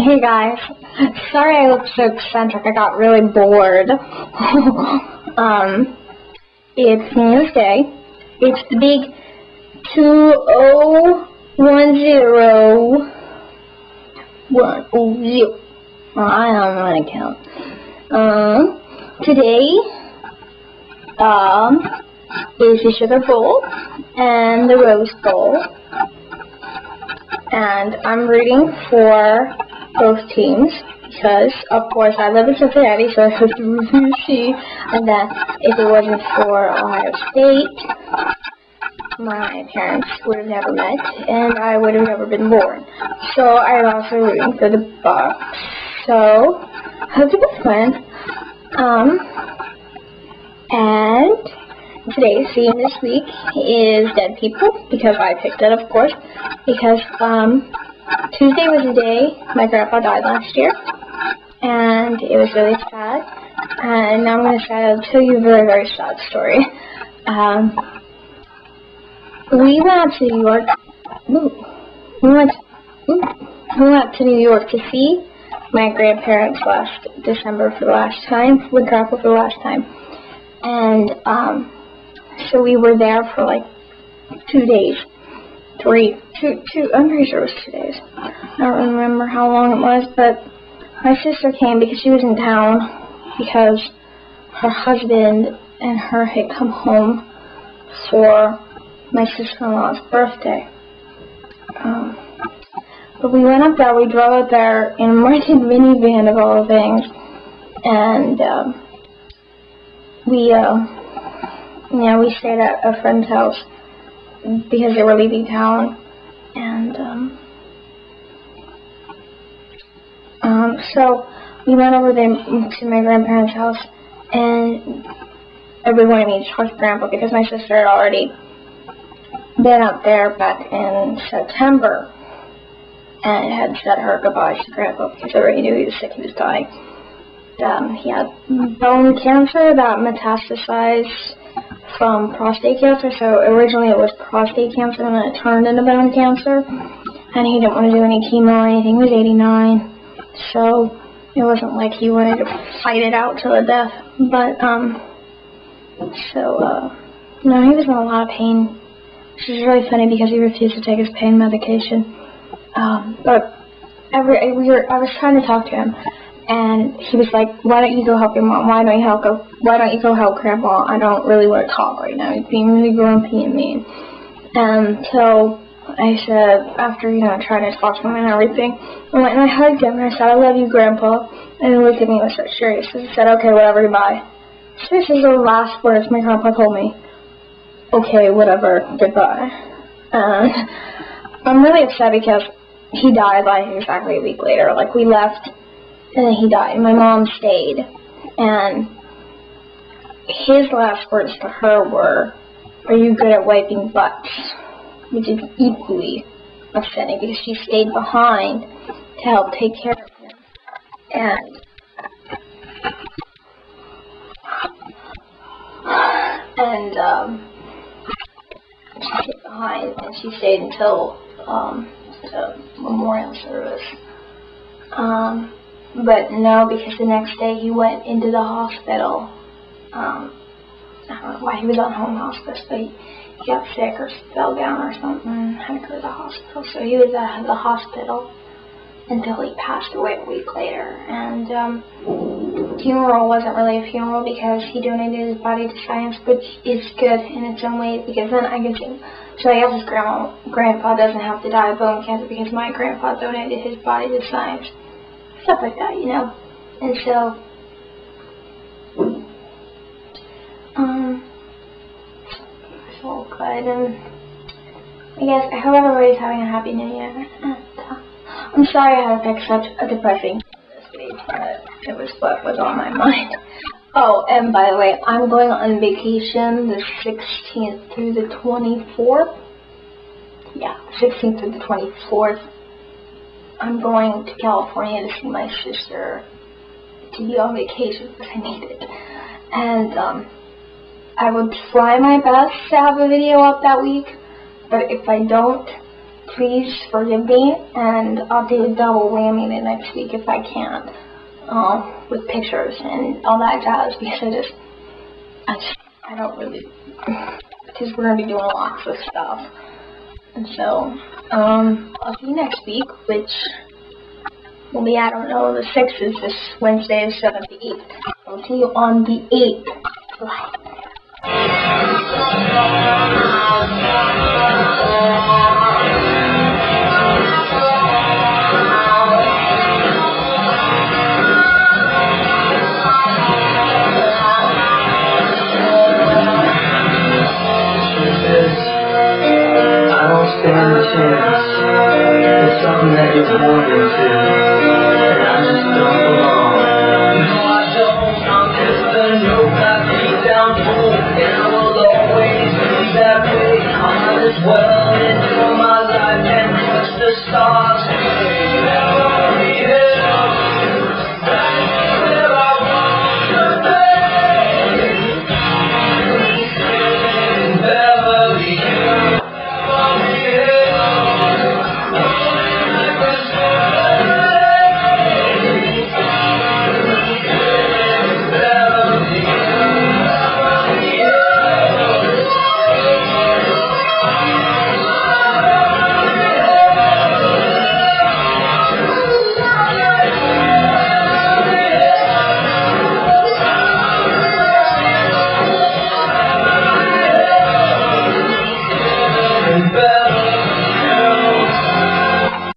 Hey guys, sorry I look so eccentric, I got really bored. It's New Year's Day. It's the big 2010. I don't know how to count. Today, is the Sugar Bowl and the Rose Bowl. And I'm rooting for both teams because, of course, I live in Cincinnati, so I have to root for UC. And then, if it wasn't for Ohio State, my parents would have never met, and I would have never been born. So I'm also rooting for the Bucks. So hope the Bucks win. And today's theme this week is dead people, because I picked it, of course, because Tuesday was the day my grandpa died last year, and it was really sad, and now I'm going to tell you a very, very sad story. We went out to New York, we went to New York to see my grandparents last December for the last time, with grandpa for the last time, and so we were there for like 2 days. I'm pretty sure it was 2 days. I don't remember how long it was, but my sister came because she was in town because her husband and her had come home for my sister-in-law's birthday. But we went up there, we drove up there in a rented minivan of all things, and we stayed at a friend's house because they were leaving town, and so we went over there to my grandparents' house, and everyone wanted me to talk to Grandpa because my sister had already been up there back in September and had said her goodbyes to Grandpa because I already knew he was sick, he was dying. He had bone cancer that metastasized from prostate cancer, so originally it was prostate cancer and then it turned into bone cancer, and he didn't want to do any chemo or anything. He was 89, so it wasn't like he wanted to fight it out to the death, but no, he was in a lot of pain, which is really funny because he refused to take his pain medication, but I was trying to talk to him, and he was like, why don't you go help your mom? Why don't you go help Grandpa? I don't really want to talk right now. He's being really grumpy and mean. And so I said, after, trying to talk to him and everything, I went and I hugged him and I said, I love you, Grandpa. And he looked at me and was so serious. He said, okay, whatever, goodbye. So this is the last words my grandpa told me. Okay, whatever, goodbye. And I'm really upset because he died like exactly a week later. Like, we left and then he died, and my mom stayed, and his last words to her were, are you good at wiping butts? Which is equally upsetting because she stayed behind to help take care of him. And she stayed behind, and she stayed until the memorial service. But no, because the next day he went into the hospital. I don't know why he was on home hospice, but he got sick or fell down or something, had to go to the hospital. So he was at the hospital until he passed away a week later. And funeral wasn't really a funeral because he donated his body to science, which is good in its own way because then I can see. So I guess his grandpa doesn't have to die of bone cancer because my grandpa donated his body to science. Stuff like that, and so, it's all good, and I hope everybody's having a happy new year, and, I'm sorry I had to pick such a depressing this week, but it was what was on my mind. Oh, and by the way, I'm going on vacation the 16th through the 24th, 16th through the 24th, I'm going to California to see my sister, to be on vacation because I need it. And I would try my best to have a video up that week, but if I don't, please forgive me, and I'll do a double whammy the next week if I can, with pictures and all that jazz, because I don't really, because we're going to be doing lots of stuff. And so, I'll see you next week, which will be, I don't know, the 6th is this Wednesday, the 7th, the 8th. I'll see you on the 8th. Bye.